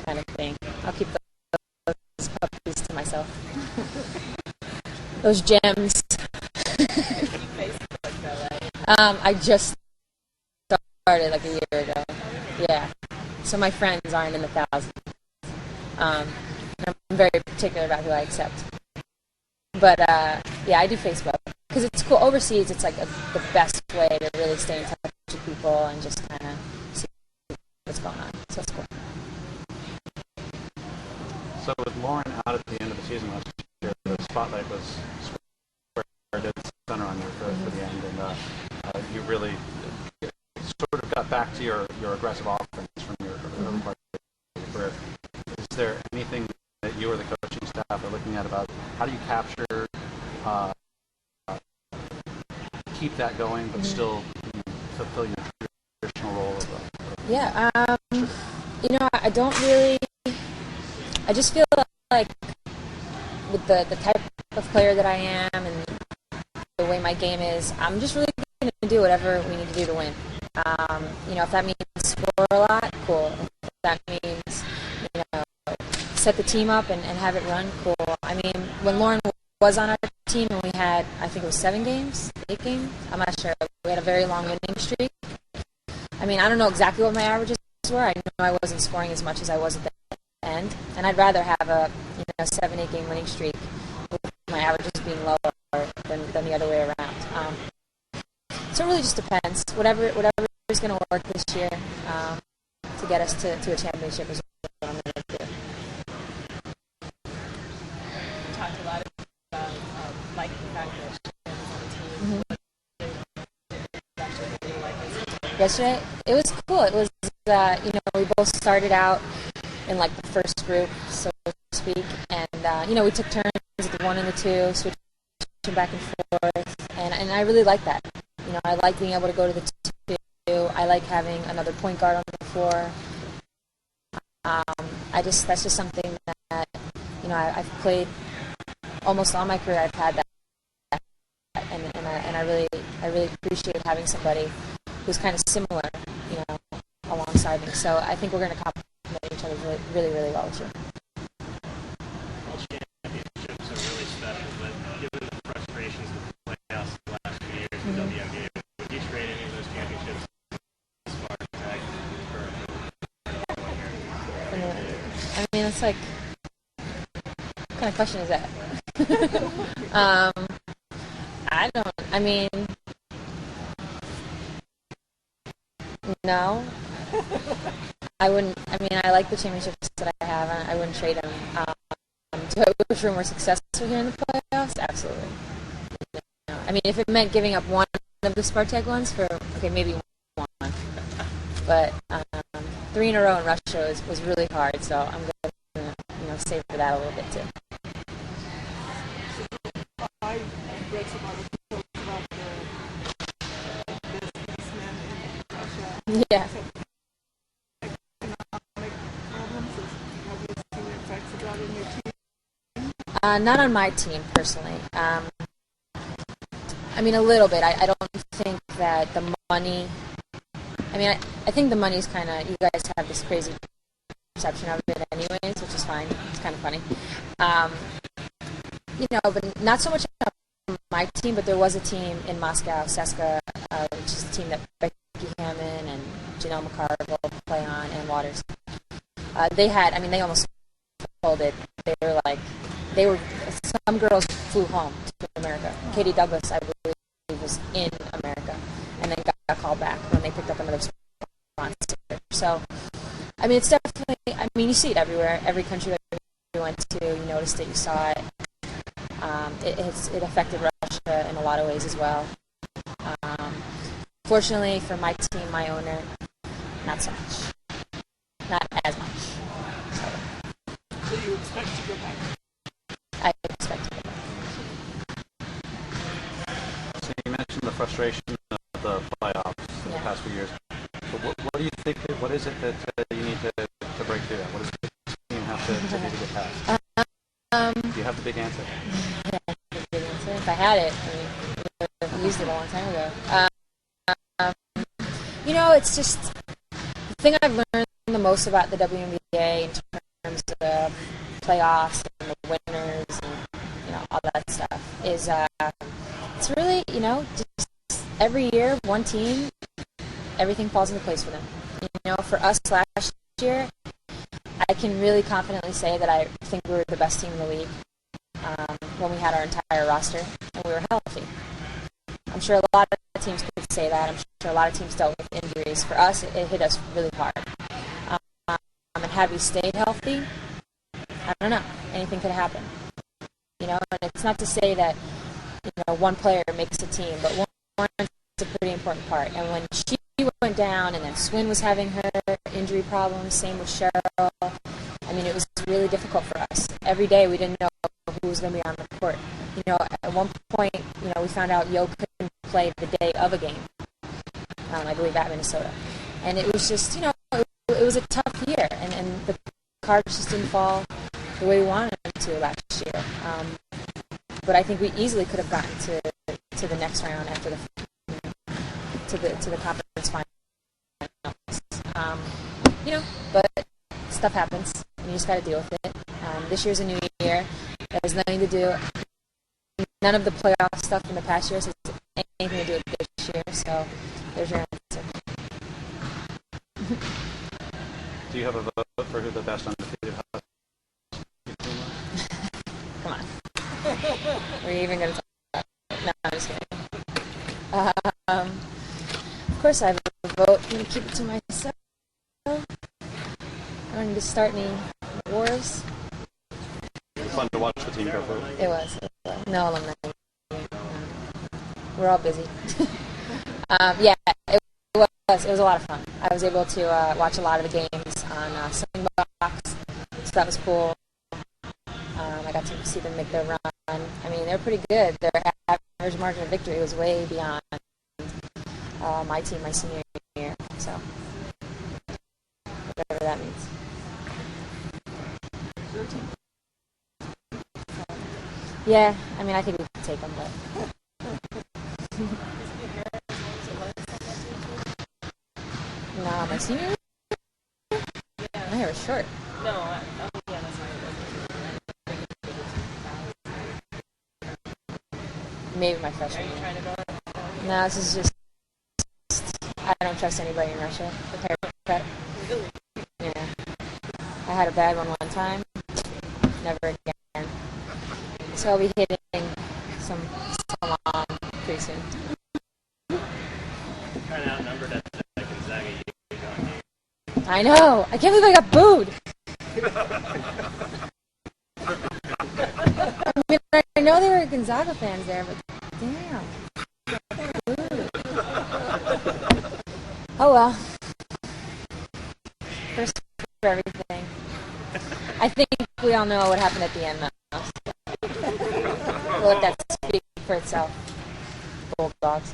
kind of thing. I'll keep those puppies to myself. Those gems. I just started like a year ago. Yeah. So my friends aren't in the thousands. And I'm very particular about who I accept. But yeah, I do Facebook because it's cool. Overseas, it's like the best way to really stay in touch with people and just kind of see what's going on. So it's cool. So with Lauren out at the end of the season last year, the spotlight was squared dead center on you for the end, and you really sort of got back to your aggressive offense from your early part of your career. Is there anything that you or the coaching staff are looking at about how do you capture, keep that going, but still fulfill your traditional role of Yeah, I don't really. I just feel like with the type of player that I am and the way my game is, I'm just really going to do whatever we need to do to win. If that means score a lot, cool. If that means, set the team up and have it run, cool. I mean, when Lauren was on our team and we had, I think it was 8 games, I'm not sure. We had a very long winning streak. I mean, I don't know exactly what my averages were. I know I wasn't scoring as much as I was at the end, and I'd rather have a 7-8 game winning streak with my averages being lower than the other way around. So it really just depends. Whatever is going to work this year to get us to a championship is what I'm going to do. You talked a lot about liking the fact that she was on the team. Yesterday, it was cool. It was, we both started out in like the first group, so to speak, and we took turns at the 1 and the 2, switching back and forth, and I really like that. I like being able to go to the 2. I like having another point guard on the floor. That's just something that I've played almost all my career. I've had that, and I really appreciate having somebody who's kind of similar, alongside me. So I think we're going to complement each other really, really, really well this year. All championships are really special, but given the frustrations of the playoffs the last few years in the WNBA, would you trade any of those championships as far as back I mean, it's like, what kind of question is that? No. I wouldn't. I mean, I like the championships that I have, and I wouldn't trade them. Do I wish we were more successful here in the playoffs? Absolutely. No. I mean, if it meant giving up one of the Spartak ones for, maybe one. But 3 in a row in Russia was really hard, so I'm going to save for that a little bit too. I read some articles about the businessmen in Russia. Yeah. Economic problems. Have you seen the effects of that in your team? Not on my team, personally. I mean, a little bit. I don't think that the money... I mean, I think the money's kind of... You guys have this crazy perception of it anyways, which is fine. It's kind of funny. But not so much on my team, but there was a team in Moscow, CSKA, which is a team that Becky Hammond and Janelle McCarville play on, and Waters. They almost folded. Some girls flew home to America. Katie Douglas, I believe, was in America, and then got called back when they picked up another sponsor. So, I mean, it's definitely, you see it everywhere. Every country that you went to, you noticed it, you saw it. It affected Russia in a lot of ways as well. Fortunately for my team, my owner, not so much. Not as much. So you expect to go back? I expect to go back. So you mentioned the frustration of the playoffs in the past few years. But what do you think? What is it that you need to break through that? What does the team have to do to get past? Do you have the big answer? Yeah, the big answer. If I had it, I would have used it a long time ago. It's just the thing I've learned the most about the WNBA in the playoffs and the winners and all that stuff is it's really just every year one team, everything falls into place for them. For us last year, I can really confidently say that I think we were the best team in the league when we had our entire roster and we were healthy. I'm sure a lot of teams could say that. I'm sure a lot of teams dealt with injuries. For us, it hit us really hard. And had we stayed healthy, I don't know, anything could happen. And it's not to say that one player makes a team, but one is a pretty important part. And when she went down, and then Swin was having her injury problems, same with Cheryl. I mean, it was really difficult for us. Every day we didn't know who was going to be on the court. At one point, we found out Yo couldn't play the day of a game, I believe at Minnesota. And it was just, it was a tough year, and the cards just didn't fall the way we wanted them to last year. But I think we easily could have gotten to the next round after to the conference finals. But stuff happens, and you just got to deal with it. This year's a new year. It has nothing to do. None of the playoff stuff in the past years has anything to do with this year. So there's your answer. Do you have a vote for who the best undefeated Huskies team was? Come on. We're even going to talk about it. No, I'm just kidding. Of course I have a vote. I'm going to keep it to myself. I don't need to start any wars. Fun to watch the team go through. It was. No alumni. We're all busy. Yeah, it was a lot of fun. I was able to watch a lot of the games on Slingbox, so that was cool. I got to see them make their run. I mean, they're pretty good. Their average margin of victory was way beyond my team, my senior year. So, whatever that means. Yeah, I mean, I think we could take them, but... No, my senior year? Yeah. My hair was short. No, yeah, that's right. Maybe my freshman year. Are you trying to go? No, this is just... I don't trust anybody in Russia with haircut. Really? Yeah. I had a bad one time. Never again. So I'll be hitting some salon pretty soon. Kind of outnumbered at the Gonzaga game. I know. I can't believe I got booed. I mean, I know they were Gonzaga fans there, but damn. Booed. Oh well. First for everything. I think we all know what happened at the end, though. So. We'll let that speak for itself. Bulldogs.